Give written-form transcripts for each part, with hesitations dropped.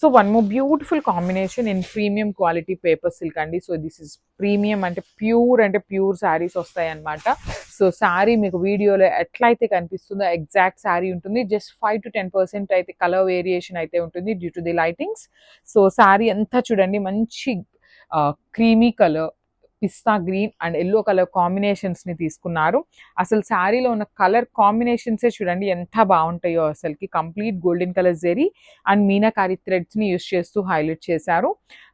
So one more beautiful combination in premium quality paper silk అండి. So this is premium అంటే pure saris వస్తాయి అనమాట. So sari మీకు వీడియోలో ఎట్లయితే కనిపిస్తుందో ఎగ్జాక్ట్ శారీ ఉంటుంది. జస్ట్ 5 to 10% అయితే కలర్ వేరియేషన్ అయితే ఉంటుంది due to the lightings. So sari అంతా చూడండి మంచి creamy colour, pista green and yellow colour combinations ని తీసుకున్నారు. అసలు శారీలో ఉన్న కలర్ కాంబినేషన్సే చూడండి ఎంత బాగుంటాయో. అసలుకి complete golden colour zari and meenakari threads ని యూస్ చేస్తూ హైలైట్ చేశారు.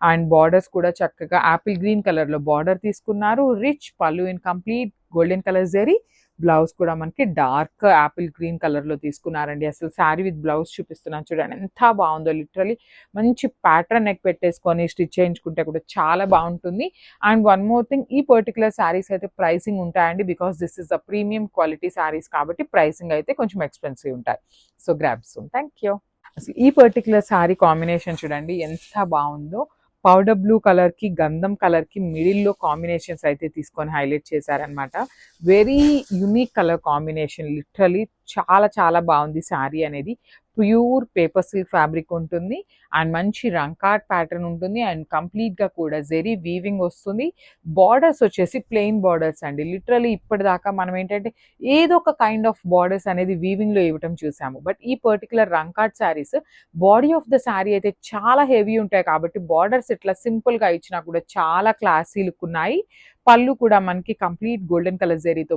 అండ్ బార్డర్స్ కూడా చక్కగా యాపిల్ గ్రీన్ కలర్ లో బార్డర్ తీసుకున్నారు. Rich pallu in complete golden colour zari. Blouse కూడా మనకి డార్క్ యాపిల్ గ్రీన్ కలర్ లో తీసుకున్నారండి. అసలు శారీ విత్ బ్లౌజ్ చూపిస్తున్నాను చూడండి ఎంత బాగుందో. లిటరలీ మంచి ప్యాటర్న్ నెక్ పెట్టేసుకొని స్టిచ్ చేయించుకుంటే కూడా చాలా బాగుంటుంది. అండ్ వన్ మోర్ థింగ్, ఈ పర్టికులర్ శారీస్ అయితే ప్రైసింగ్ ఉంటాయండి. Because this is the premium quality saris కాబట్టి ప్రైసింగ్ అయితే కొంచెం ఎక్స్పెన్సివ్ ఉంటాయి. So grab soon. Thank you. అసలు ఈ పర్టికులర్ శారీ కాంబినేషన్ చూడండి ఎంత బాగుందో. పౌడర్ బ్లూ కలర్ కి గంధం కలర్ కి మిడిల్ లో కాంబినేషన్స్ అయితే తీసుకొని హైలైట్ చేశారనమాట. Very unique colour combination. Literally చాలా బాగుంది శారీ అనేది. ప్యూర్ పేపర్ సిల్క్ ఫ్యాబ్రిక్ ఉంటుంది అండ్ మంచి రంకాట్ ప్యాటర్న్ ఉంటుంది అండ్ కంప్లీట్ గా కూడా జెరీ వీవింగ్ వస్తుంది. బార్డర్స్ వచ్చేసి ప్లెయిన్ బార్డర్స్ అండి. లిటరలీ ఇప్పటిదాకా మనం ఏంటంటే ఏదో ఒక కైండ్ ఆఫ్ బార్డర్స్ అనేది వీవింగ్ లో ఇవ్వటం చూసాము. బట్ ఈ particular Rangkat saris body of the sari అయితే చాలా హెవీ ఉంటాయి కాబట్టి బార్డర్స్ ఇట్లా సింపుల్ గా ఇచ్చినా కూడా చాలా క్లాసీ లుక్ ఉన్నాయి. పళ్ళు కూడా మనకి కంప్లీట్ గోల్డెన్ కలర్ జెరీతో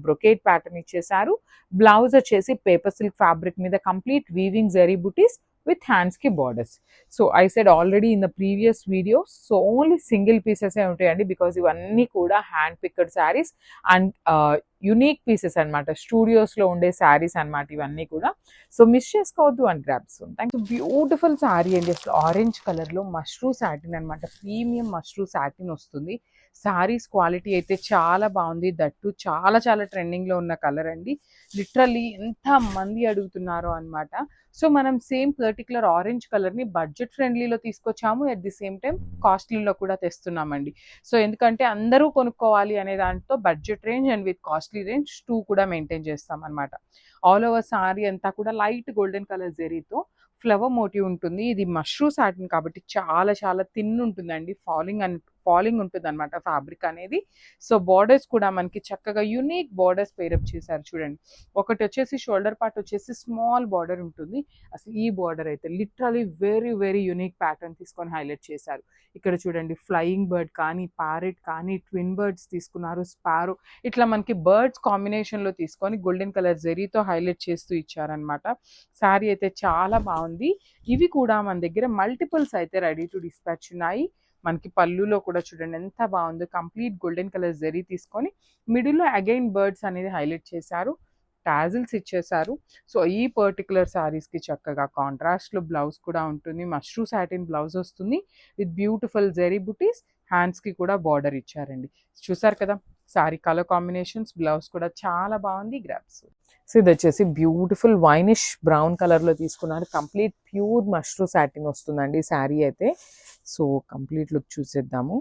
బ్రొకేట్ ప్యాటర్న్ ఇచ్చేసారు. బ్లౌజ్ వచ్చేసి పేపర్ సిల్క్ ఫ్యాబ్రిక్ మీద complete weaving zari butis with hands ki borders. So I said already in the previous video, so only single pieces ఏ ఉంటాయండి because ఇవన్నీ కూడా hand picked saris and unique pieces అనమాట. Studios లో ఉండే శారీస్ అనమాట ఇవన్నీ కూడా. సో మిస్ చేసుకోవద్దు and grab soon. Thank you. Beautiful sari అండి. అసలు ఆరెంజ్ కలర్ లో మష్రూ సాటిన్ అనమాట. ప్రీమియం మష్రూ సాటిన్ వస్తుంది. శారీస్ క్వాలిటీ అయితే చాలా బాగుంది. దట్టు చాలా ట్రెండింగ్ లో ఉన్న కలర్ అండి. లిటరల్లీ ఎంత మంది అడుగుతున్నారో అనమాట. సో మనం సేమ్ పర్టికులర్ ఆరెంజ్ కలర్ ని బడ్జెట్ ఫ్రెండ్లీలో తీసుకొచ్చాము. అట్ ది సేమ్ టైం కాస్ట్లీలో కూడా తెస్తున్నామండి. సో ఎందుకంటే అందరూ కొనుక్కోవాలి అనే దాంతో budget range and with costly range 2 కూడా మెయింటైన్ చేస్తాం అనమాట. ఆల్ ఓవర్ సారీ అంతా కూడా లైట్ గోల్డెన్ కలర్ జెరీతో ఫ్లవర్ మోటివ్ ఉంటుంది. ఇది మష్రూ సాటిన్ కాబట్టి చాలా థిన్ ఉంటుందండి. ఫాలింగ్ ఉంటుంది అనమాట ఫ్యాబ్రిక్ అనేది. సో బార్డర్స్ కూడా మనకి చక్కగా యూనిక్ బార్డర్స్ పేరప్ చేశారు చూడండి. ఒకటి వచ్చేసి షోల్డర్ పార్ట్ వచ్చేసి స్మాల్ బార్డర్ ఉంటుంది. అసలు ఈ బార్డర్ అయితే లిటరలీ వెరీ యూనిక్ ప్యాటర్న్ తీసుకొని హైలైట్ చేశారు. ఇక్కడ చూడండి ఫ్లయింగ్ బర్డ్ కానీ, ప్యారెట్ కానీ, ట్విన్ బర్డ్స్ తీసుకున్నారు, స్పారో, ఇట్లా మనకి బర్డ్స్ కాంబినేషన్ లో తీసుకొని గోల్డెన్ కలర్ జెరీతో హైలైట్ చేస్తూ ఇచ్చారనమాట. శారీ అయితే చాలా బాగుంది. ఇవి కూడా మన దగ్గర మల్టిపుల్స్ అయితే రెడీ టు డిస్పాచ్ ఉన్నాయి. మనకి పళ్ళులో కూడా చూడండి ఎంత బాగుందో. కంప్లీట్ గోల్డెన్ కలర్ జెరీ తీసుకొని మిడిల్లో అగైన్ బర్డ్స్ అనేది హైలైట్ చేశారు. టాజిల్స్ ఇచ్చేసారు. సో ఈ పర్టికులర్ శారీస్ కి చక్కగా కాంట్రాస్ట్ లో బ్లౌజ్ కూడా ఉంటుంది. మష్రూ సాటిన్ బ్లౌజ్ వస్తుంది with beautiful zari buttis. Hands కి కూడా బార్డర్ ఇచ్చారండి. చూసారు కదా శారీ కలర్ కాంబినేషన్స్. బ్లౌజ్ కూడా చాలా బాగుంది. గ్రాబ్స్. సో ఇది వచ్చేసి బ్యూటిఫుల్ వైనిష్ బ్రౌన్ కలర్ లో తీసుకున్నారు. కంప్లీట్ ప్యూర్ మష్రూ సాటిన్ వస్తుందండి శారీ అయితే. సో కంప్లీట్ లుక్ చూసేద్దాము.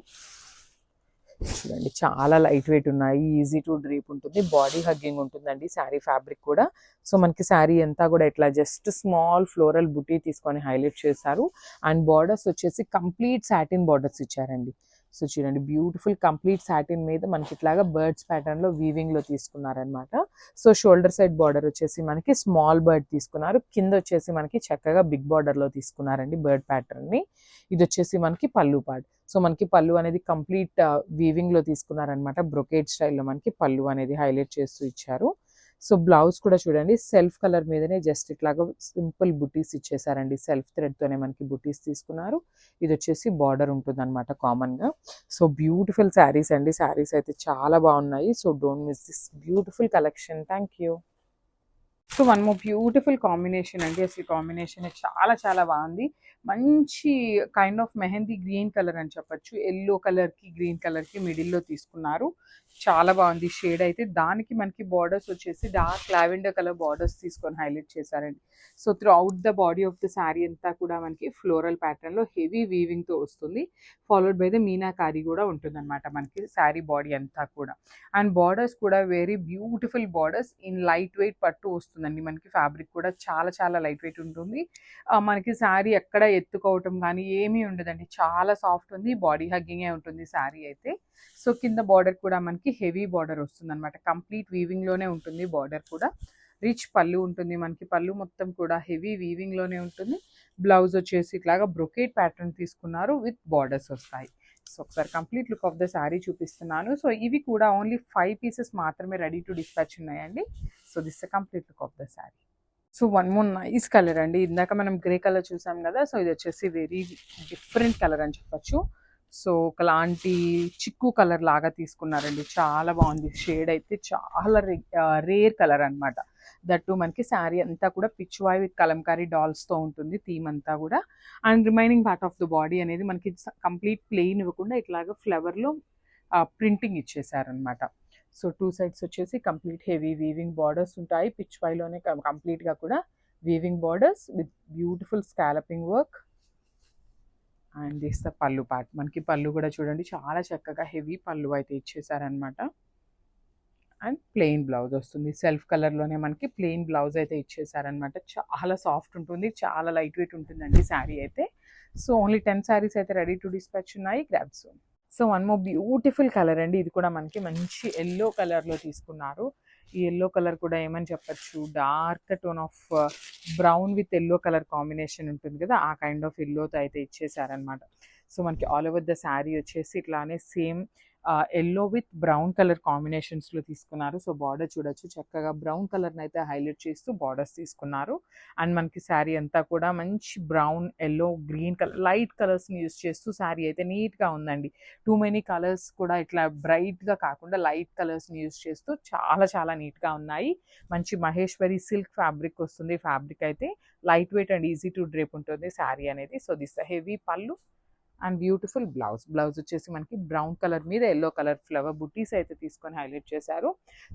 చూడండి చాలా లైట్ వెయిట్ ఉన్నాయి. ఈజీ టు డ్రీప్ ఉంటుంది. బాడీ హగ్గింగ్ ఉంటుందండి శారీ ఫ్యాబ్రిక్ కూడా. సో మనకి శారీ అంతా కూడా ఇట్లా జస్ట్ స్మాల్ ఫ్లోరల్ బుటీ తీసుకొని హైలైట్ చేశారు. అండ్ బార్డర్స్ వచ్చేసి కంప్లీట్ సాటిన్ బార్డర్స్ ఇచ్చారండి. సో చూడండి బ్యూటిఫుల్ కంప్లీట్ సాటిన్ మీద మనకి ఇట్లాగా బర్డ్స్ ప్యాటర్న్ లో వీవింగ్ లో తీసుకున్నారనమాట. సో షోల్డర్ సైడ్ బార్డర్ వచ్చేసి మనకి స్మాల్ బర్డ్ తీసుకున్నారు. కింద వచ్చేసి మనకి చక్కగా బిగ్ బార్డర్ లో తీసుకున్నారండి బర్డ్ ప్యాటర్న్ ని. ఇది వచ్చేసి మనకి పళ్ళు పార్ట్. సో మనకి పళ్ళు అనేది కంప్లీట్ వీవింగ్ లో తీసుకున్నారనమాట. బ్రొకేట్ స్టైల్లో మనకి పళ్ళు అనేది హైలైట్ చేస్తూ ఇచ్చారు. సో బ్లౌజ్ కూడా చూడండి సెల్ఫ్ కలర్ మీదనే జస్ట్ ఇట్లాగా సింపుల్ బుటీస్ ఇచ్చేసారండి. సెల్ఫ్ థ్రెడ్ తోనే మనకి బుటీస్ తీసుకున్నారు. ఇది వచ్చేసి బార్డర్ ఉంటుంది అనమాట కామన్ గా. సో బ్యూటిఫుల్ శారీస్ అండి. శారీస్ అయితే చాలా బాగున్నాయి. So don't miss this beautiful collection. Thank you. So one more beautiful combination అండి. అసలు కాంబినేషన్ చాలా బాగుంది. మంచి kind of mehndi green colour అని చెప్పొచ్చు. ఎల్లో కలర్ కి గ్రీన్ కలర్ కి మిడిల్ లో తీసుకున్నారు. చాలా బాగుంది షేడ్ అయితే. దానికి మనకి బార్డర్స్ వచ్చేసి డార్క్ లావెండర్ కలర్ బార్డర్స్ తీసుకొని హైలైట్ చేశారండి. So through out the body of the sari అంతా కూడా మనకి ఫ్లోరల్ ప్యాటర్న్ లో హెవీ వీవింగ్ తో వస్తుంది. ఫాలోడ్ బై ద మీనాకారి కూడా ఉంటుంది అనమాట మనకి శారీ బాడీ అంతా కూడా. అండ్ బార్డర్స్ కూడా very beautiful borders in light weight పట్టు వస్తుంది. వస్తుందండి మనకి. ఫ్యాబ్రిక్ కూడా చాలా చాలా లైట్ వెయిట్ ఉంటుంది. మనకి శారీ ఎక్కడ ఎత్తుకోవటం కానీ ఏమీ ఉండదండి. చాలా సాఫ్ట్ ఉంది. బాడీ హగ్గింగే ఉంటుంది శారీ అయితే. సో కింద బార్డర్ కూడా మనకి హెవీ బార్డర్ వస్తుందన్నమాట. కంప్లీట్ వీవింగ్‌లోనే ఉంటుంది బార్డర్ కూడా. రిచ్ పళ్ళు ఉంటుంది మనకి. పళ్ళు మొత్తం కూడా హెవీ వీవింగ్‌లోనే ఉంటుంది. బ్లౌజ్ వచ్చేసి ఇట్లాగా బ్రొకేట్ ప్యాటర్న్ తీసుకున్నారు విత్ బార్డర్స్ వస్తాయి. సో ఒకసారి complete look of the sari చూపిస్తున్నాను. సో ఇవి కూడా ఓన్లీ 5 పీసెస్ మాత్రమే రెడీ టు డిస్పాచ్ ఉన్నాయండి. So this the complete look of the sari. So one more nice colour అండి. ఇందాక మనం గ్రే కలర్ చూసాం కదా. సో ఇది వచ్చేసి వెరీ డిఫరెంట్ కలర్ అని చెప్పొచ్చు. సో ఒకలాంటి చిక్కు కలర్ లాగా తీసుకున్నారండి. చాలా బాగుంది. షేడ్ అయితే చాలా రేర్ కలర్ అనమాట. దట్టు మనకి శారీ అంతా కూడా పిచ్ వాయ్ విత్ కలంకారీ డాల్స్తో ఉంటుంది థీమ్ అంతా కూడా. And remaining part of the body అనేది మనకి కంప్లీట్ ప్లెయిన్ ఇవ్వకుండా ఇట్లాగా ఫ్లవర్లో ప్రింటింగ్ ఇచ్చేసారనమాట. సో 2 సైడ్స్ వచ్చేసి కంప్లీట్ హెవీ వీవింగ్ బార్డర్స్ ఉంటాయి. పిచ్ వాయ్లోనే కంప్లీట్గా కూడా weaving borders with beautiful scalloping work. And this the పళ్ళు పార్ట్. మనకి పళ్ళు కూడా చూడండి చాలా చక్కగా హెవీ పళ్ళు అయితే ఇచ్చేసారనమాట. అండ్ ప్లెయిన్ బ్లౌజ్ వస్తుంది. సెల్ఫ్ కలర్లోనే మనకి ప్లెయిన్ బ్లౌజ్ అయితే ఇచ్చేసారనమాట. చాలా సాఫ్ట్ ఉంటుంది. చాలా లైట్ వెయిట్ ఉంటుందండి శారీ అయితే. సో ఓన్లీ 10 శారీస్ అయితే రెడీ టు డిస్పాచ్ ఉన్నాయి. Grab soon. So one more beautiful colour అండి. ఇది కూడా మనకి మంచి ఎల్లో కలర్లో తీసుకున్నారు. ఈ ఎల్లో కలర్ కూడా ఏమని చెప్పచ్చు, dark tone of brown with yellow colour combination ఉంటుంది కదా, ఆ కైండ్ ఆఫ్ ఎల్లోతో అయితే ఇచ్చేసారనమాట. సో మనకి ఆల్ ఓవర్ ద శారీ వచ్చేసి ఇట్లానే same yellow with brown colour కాంబినేషన్స్లో తీసుకున్నారు. సో బార్డర్ చూడొచ్చు, చక్కగా బ్రౌన్ కలర్ని అయితే హైలైట్ చేస్తూ బార్డర్స్ తీసుకున్నారు. అండ్ మనకి శారీ అంతా కూడా మంచి brown, yellow, green colour light కలర్స్ని యూస్ చేస్తూ శారీ అయితే నీట్గా ఉందండి. టూ మెనీ కలర్స్ కూడా ఇట్లా బ్రైట్గా కాకుండా లైట్ కలర్స్ని యూస్ చేస్తూ చాలా చాలా నీట్గా ఉన్నాయి. మంచి మహేశ్వరి సిల్క్ ఫ్యాబ్రిక్ వస్తుంది. ఫ్యాబ్రిక్ అయితే light weight and easy to drape ఉంటుంది శారీ అనేది. సో దిస్ హెవీ పళ్ళు అండ్ బ్యూటిఫుల్ బ్లౌజ్. బ్లౌజ్ వచ్చేసి మనకి బ్రౌన్ కలర్ మీద ఎల్లో కలర్ ఫ్లవర్ బుటీస్ అయితే తీసుకొని హైలైట్ చేశారు.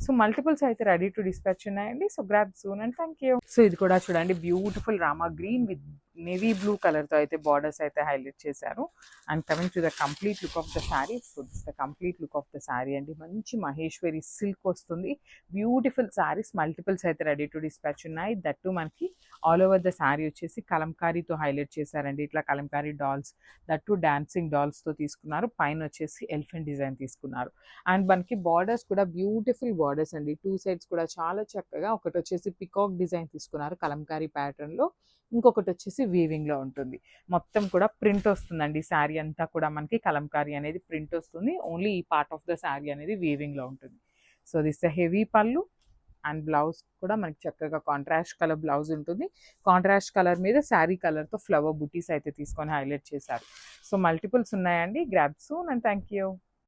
సో మల్టిపుల్స్ అయితే రెడీ టు డిస్పాచ్ ఉన్నాయండి. So grab soon and thank you. So ఇది కూడా చూడండి, beautiful Rama green with navy blue కలర్తో అయితే బార్డర్స్ అయితే హైలైట్ చేశారు. And coming to the complete look of the sari. So this the complete look of the sari అండి. మంచి మహేశ్వరి సిల్క్ వస్తుంది. బ్యూటిఫుల్ శారీస్ మల్టిపుల్స్ అయితే రెడీ టు డిస్పాచ్ ఉన్నాయి. దట్టు మనకి ఆల్ ఓవర్ ద శారీ వచ్చేసి కలంకారీతో హైలైట్ చేశారండి. ఇట్లా కలంకారీ డాల్స్, దట్టు డాన్సింగ్ డాల్స్తో తీసుకున్నారు. పైన వచ్చేసి ఎలిఫెంట్ డిజైన్ తీసుకున్నారు. అండ్ మనకి బార్డర్స్ కూడా బ్యూటిఫుల్ బార్డర్స్ అండి. 2 సైడ్స్ కూడా చాలా చక్కగా. ఒకటి వచ్చేసి పికాక్ డిజైన్ తీసుకున్నారు కలంకారీ ప్యాటర్న్లో, ఇంకొకటి వచ్చేసి వీవింగ్లో ఉంటుంది. మొత్తం కూడా ప్రింట్ వస్తుందండి. శారీ అంతా కూడా మనకి కలంకారీ అనేది ప్రింట్ వస్తుంది. ఓన్లీ ఈ పార్ట్ ఆఫ్ ద శారీ అనేది వీవింగ్లో ఉంటుంది. సో దిస్ హెవీ పళ్ళు అండ్ బ్లౌజ్ కూడా మనకి చక్కగా కాంట్రాస్ట్ కలర్ బ్లౌజ్ ఉంటుంది. కాంట్రాస్ట్ కలర్ మీద శారీ కలర్తో ఫ్లవర్ బుటీస్ అయితే తీసుకొని హైలైట్ చేశారు. సో మల్టిపుల్స్ ఉన్నాయండి. Grab soon and thank you.